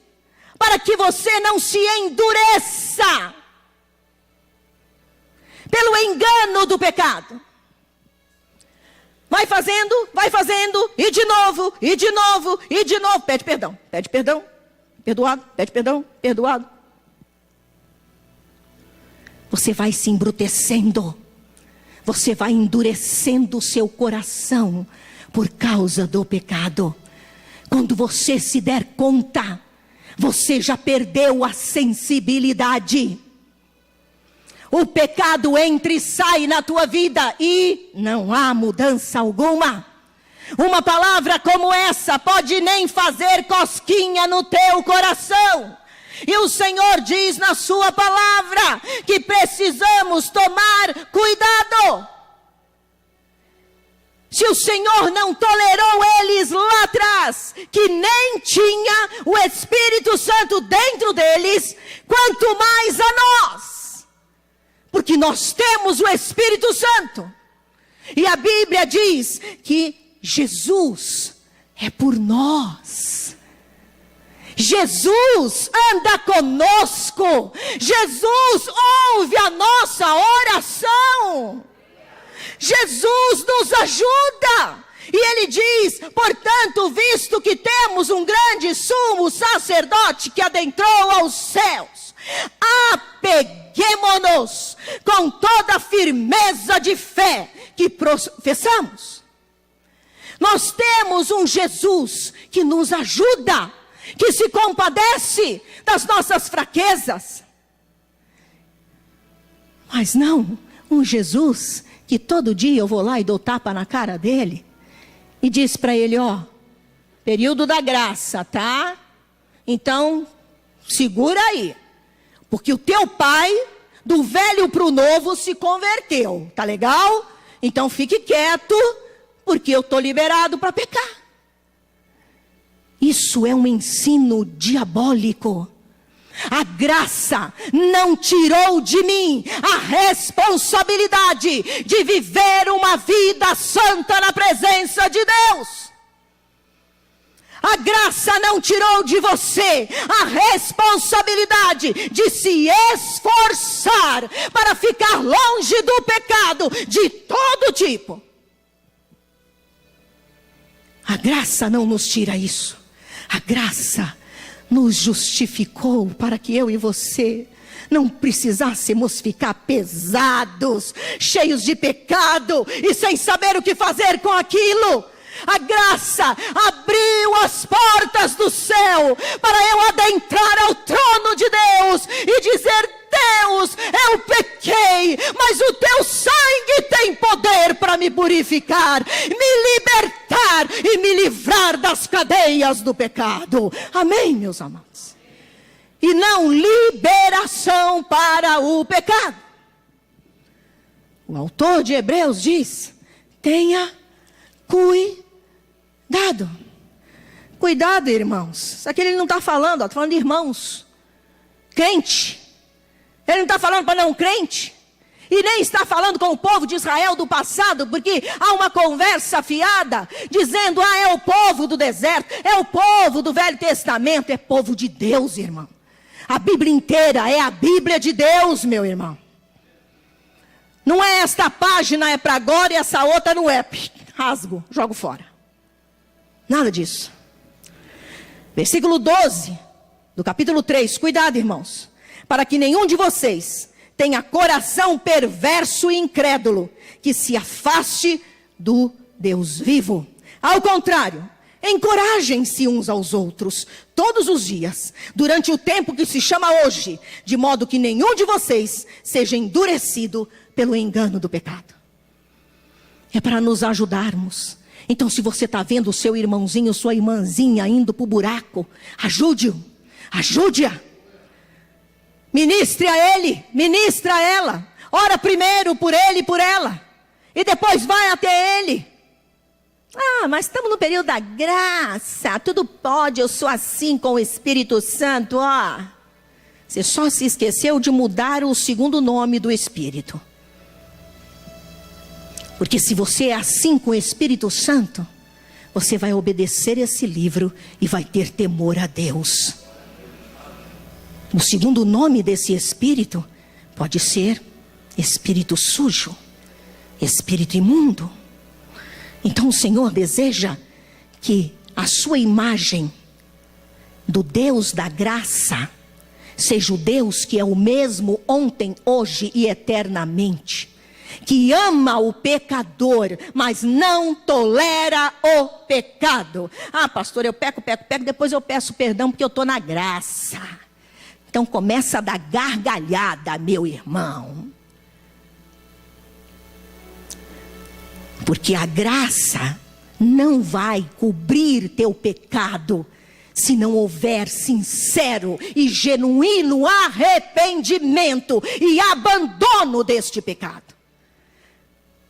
para que você não se endureça pelo engano do pecado. Vai fazendo, e de novo, e de novo, e de novo. Pede perdão, perdoado, pede perdão, perdoado. Você vai se embrutecendo, você vai endurecendo o seu coração por causa do pecado. Quando você se der conta, você já perdeu a sensibilidade. O pecado entra e sai na tua vida e não há mudança alguma. Uma palavra como essa pode nem fazer cosquinha no teu coração. E o Senhor diz na sua palavra que precisamos tomar cuidado. Se o Senhor não tolerou eles lá atrás, que nem tinha o Espírito Santo dentro deles, quanto mais a nós. Porque nós temos o Espírito Santo. E a Bíblia diz que Jesus é por nós. Jesus anda conosco. Jesus ouve a nossa oração. Jesus nos ajuda. E ele diz: portanto, visto que temos um grande sumo sacerdote que adentrou aos céus, apeguemo-nos com toda a firmeza de fé que professamos. Nós temos um Jesus que nos ajuda, que se compadece das nossas fraquezas. Mas não um Jesus que todo dia eu vou lá e dou tapa na cara dele e diz para ele: ó, período da graça, tá? Então, segura aí. Porque o teu pai, do velho para o novo, se converteu. Tá legal? Então fique quieto, porque eu estou liberado para pecar. Isso é um ensino diabólico. A graça não tirou de mim a responsabilidade de viver uma vida santa na presença de Deus. A graça não tirou de você a responsabilidade de se esforçar para ficar longe do pecado de todo tipo. A graça não nos tira isso. A graça nos justificou para que eu e você não precisássemos ficar pesados, cheios de pecado e sem saber o que fazer com aquilo. A graça abriu as portas do céu para eu adentrar ao trono de Deus e dizer: Deus, eu pequei, mas o teu sangue tem poder para me purificar, me libertar e me livrar das cadeias do pecado. Amém, meus amados? E não liberação para o pecado. O autor de Hebreus diz: tenha cuidado. Cuidado, irmãos. Isso aqui ele não está falando, está falando de irmãos. Crente. Ele não está falando para não crente. E nem está falando com o povo de Israel do passado, porque há uma conversa fiada, dizendo: é o povo do deserto, é o povo do Velho Testamento. É povo de Deus, irmão. A Bíblia inteira é a Bíblia de Deus, meu irmão. Não é esta página é para agora e essa outra não é. Rasgo, jogo fora. Nada disso. Versículo 12 do capítulo 3. Cuidado, irmãos, para que nenhum de vocês tenha coração perverso e incrédulo, que se afaste do Deus vivo. Ao contrário, encorajem-se uns aos outros todos os dias, durante o tempo que se chama hoje, de modo que nenhum de vocês seja endurecido pelo engano do pecado. É para nos ajudarmos. Então, se você está vendo o seu irmãozinho, sua irmãzinha indo para o buraco, ajude-o, ajude-a. Ministre a ele, ministra a ela. Ora primeiro por ele e por ela, e depois vai até ele. Ah, mas estamos no período da graça, tudo pode, eu sou assim com o Espírito Santo. Você só se esqueceu de mudar o segundo nome do Espírito. Porque se você é assim com o Espírito Santo, você vai obedecer esse livro e vai ter temor a Deus. O segundo nome desse espírito pode ser espírito sujo, espírito imundo. Então o Senhor deseja que a sua imagem do Deus da graça seja o Deus que é o mesmo ontem, hoje e eternamente. Que ama o pecador, mas não tolera o pecado. Ah, pastor, eu peco, depois eu peço perdão porque eu estou na graça. Então começa a dar gargalhada, meu irmão. Porque a graça não vai cobrir teu pecado, se não houver sincero e genuíno arrependimento e abandono deste pecado.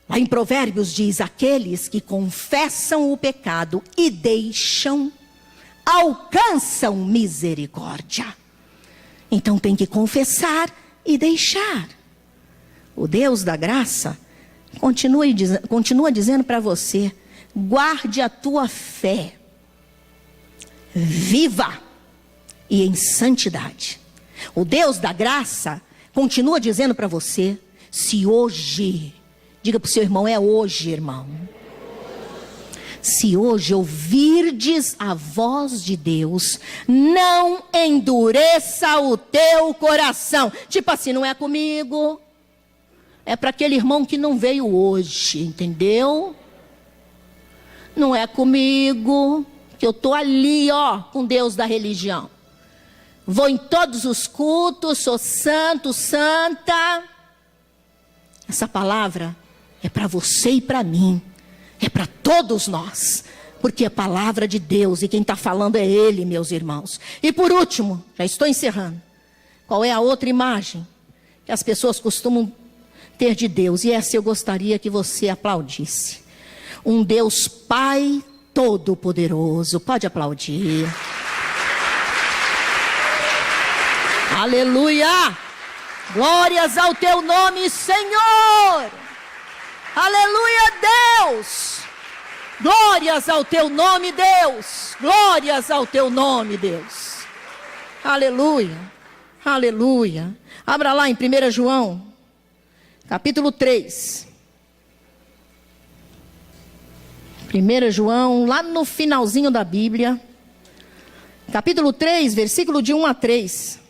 Lá em Provérbios diz: aqueles que confessam o pecado e deixam, alcançam misericórdia. Então tem que confessar e deixar. O Deus da graça continua dizendo para você: guarde a tua fé, viva e em santidade. O Deus da graça continua dizendo para você: se hoje, diga para o seu irmão, é hoje, irmão. Se hoje ouvirdes a voz de Deus, não endureça o teu coração. Tipo assim, não é comigo, é para aquele irmão que não veio hoje, entendeu? Não é comigo, que eu estou ali, com Deus da religião. Vou em todos os cultos, sou santo, santa. Essa palavra é para você e para mim. É para todos nós, porque é a palavra de Deus e quem está falando é Ele, meus irmãos. E por último, já estou encerrando, qual é a outra imagem que as pessoas costumam ter de Deus? E essa eu gostaria que você aplaudisse. Um Deus Pai Todo-Poderoso. Pode aplaudir. Aleluia! Glórias ao teu nome, Senhor! Aleluia, Deus! Glórias ao teu nome, Deus. Glórias ao teu nome, Deus. Aleluia. Aleluia. Abra lá em 1 João, capítulo 3. 1 João, lá no finalzinho da Bíblia. Capítulo 3, versículo de 1 a 3.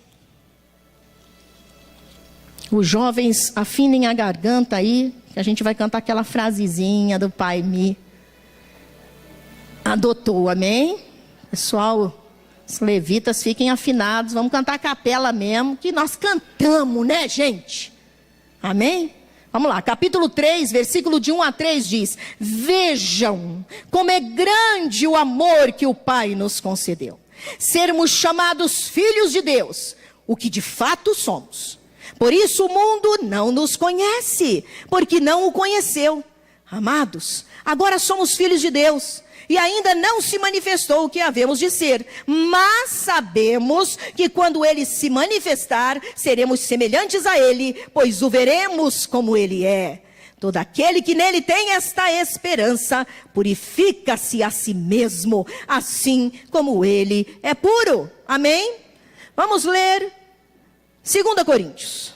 Os jovens afinem a garganta aí, que a gente vai cantar aquela frasezinha do Pai me adotou, amém? Pessoal, os levitas fiquem afinados, vamos cantar a capela mesmo, que nós cantamos, né, gente? Amém? Vamos lá, capítulo 3, versículo de 1 a 3 diz: vejam como é grande o amor que o Pai nos concedeu, sermos chamados filhos de Deus, o que de fato somos. Por isso o mundo não nos conhece, porque não o conheceu. Amados, agora somos filhos de Deus, e ainda não se manifestou o que havemos de ser, mas sabemos que quando Ele se manifestar, seremos semelhantes a Ele, pois o veremos como Ele é. Todo aquele que nele tem esta esperança, purifica-se a si mesmo, assim como Ele é puro. Amém? Vamos ler 2 Coríntios.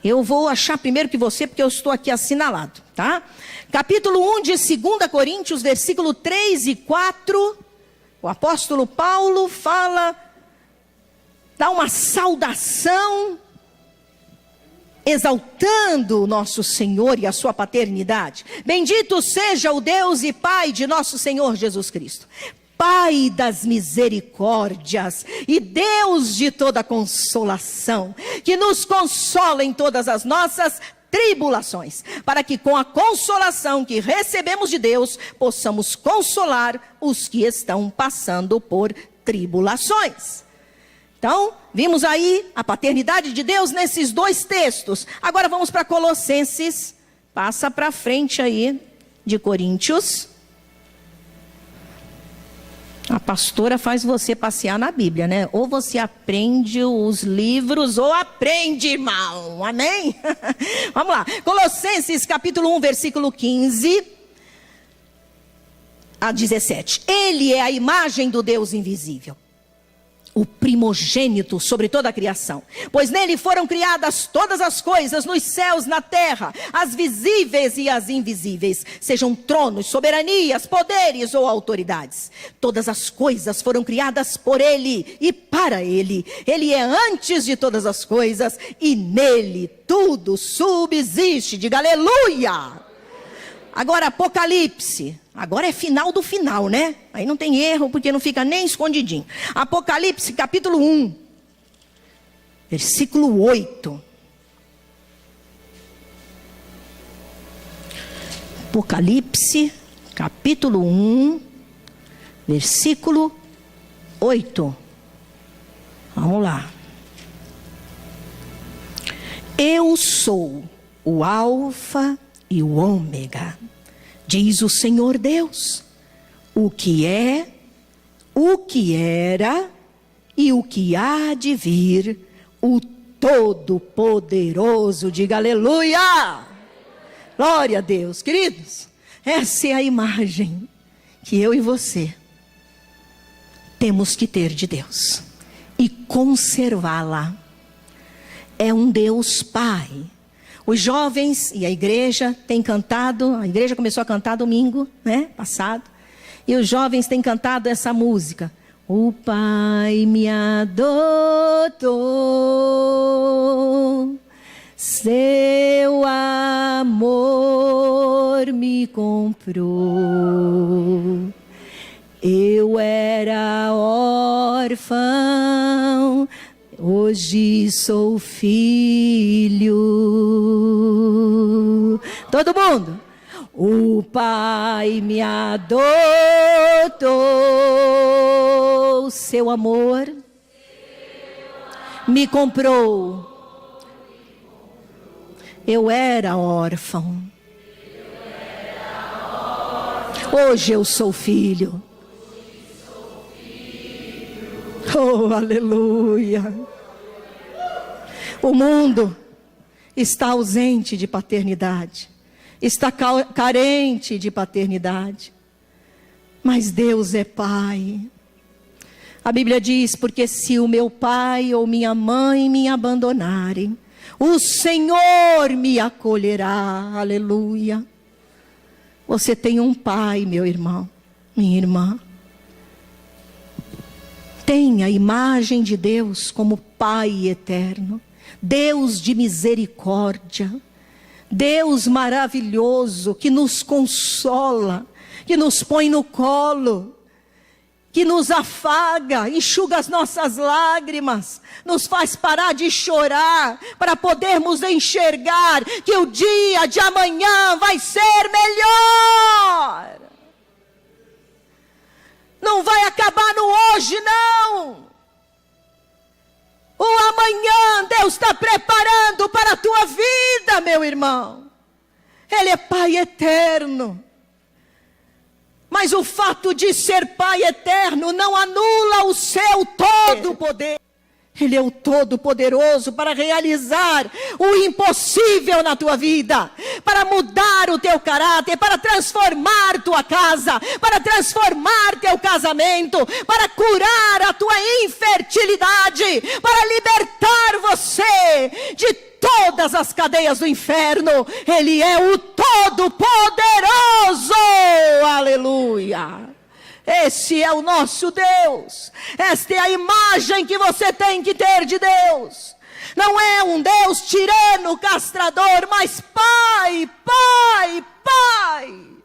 Eu vou achar primeiro que você, porque eu estou aqui assinalado, tá? Capítulo 1 de 2 Coríntios, versículo 3 e 4. O apóstolo Paulo fala, dá uma saudação, exaltando o nosso Senhor e a sua paternidade. Bendito seja o Deus e Pai de nosso Senhor Jesus Cristo, Pai das misericórdias e Deus de toda consolação, que nos consola em todas as nossas tribulações, para que com a consolação que recebemos de Deus, possamos consolar os que estão passando por tribulações. Então, vimos aí a paternidade de Deus nesses dois textos. Agora vamos para Colossenses, passa para frente aí de Coríntios. A pastora faz você passear na Bíblia, né? Ou você aprende os livros, ou aprende, irmão. Amém? Vamos lá. Colossenses, capítulo 1, versículo 15 a 17. Ele é a imagem do Deus invisível, o primogênito sobre toda a criação, pois nele foram criadas todas as coisas nos céus, na terra, as visíveis e as invisíveis, sejam tronos, soberanias, poderes ou autoridades. Todas as coisas foram criadas por ele e para ele. Ele é antes de todas as coisas e nele tudo subsiste. Diga aleluia! Agora Apocalipse, agora é final do final, né? Aí não tem erro, porque não fica nem escondidinho. Apocalipse, capítulo 1, versículo 8. Apocalipse, capítulo 1, versículo 8. Vamos lá. Eu sou o Alfa e o Ômega, diz o Senhor Deus, o que é, o que era e o que há de vir, o Todo-Poderoso. Diga aleluia! Glória a Deus. Queridos, essa é a imagem que eu e você temos que ter de Deus e conservá-la. É um Deus Pai. Os jovens e a igreja têm cantado, a igreja começou a cantar domingo, né, passado, e os jovens têm cantado essa música. O Pai me adotou, seu amor me comprou. Eu era órfão, hoje sou filho. Todo mundo. O Pai me adotou, seu amor me comprou. Eu era órfão, hoje eu sou filho. Oh, aleluia. O mundo está ausente de paternidade, está carente de paternidade. Mas Deus é Pai. A Bíblia diz, porque se o meu pai ou minha mãe me abandonarem, o Senhor me acolherá. Aleluia. Você tem um pai, meu irmão, minha irmã. Tem a imagem de Deus como Pai eterno, Deus de misericórdia, Deus maravilhoso que nos consola, que nos põe no colo, que nos afaga, enxuga as nossas lágrimas, nos faz parar de chorar, para podermos enxergar que o dia de amanhã vai ser melhor. Não vai acabar no hoje, não. O amanhã Deus está preparando para a tua vida, meu irmão. Ele é Pai eterno. Mas o fato de ser Pai eterno não anula o seu todo poder. Ele é o Todo-Poderoso para realizar o impossível na tua vida, para mudar o teu caráter, para transformar tua casa, para transformar teu casamento, para curar a tua infertilidade, para libertar você de todas as cadeias do inferno. Ele é o Todo-Poderoso. Aleluia. Esse é o nosso Deus. Esta é a imagem que você tem que ter de Deus. Não é um Deus tirano, castrador, mas Pai, Pai, Pai.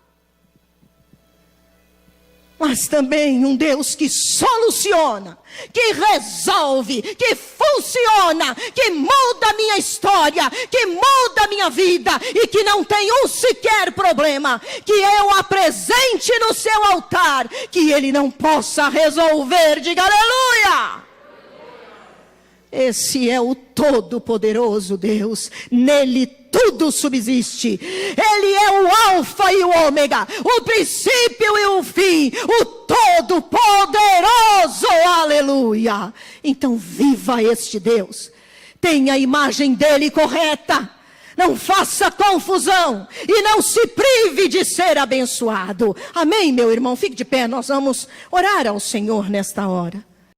Mas também um Deus que soluciona, que resolve, que funciona, que muda a minha história, que muda a minha vida e que não tem um sequer problema que eu apresente no seu altar que ele não possa resolver. Diga aleluia! Esse é o Todo-Poderoso Deus. Nele tudo subsiste. Ele é o alfa e o ômega, o princípio e o fim, o Todo-Poderoso. Aleluia. Então viva este Deus. Tenha a imagem dele correta. Não faça confusão e não se prive de ser abençoado. Amém, meu irmão? Fique de pé, nós vamos orar ao Senhor nesta hora.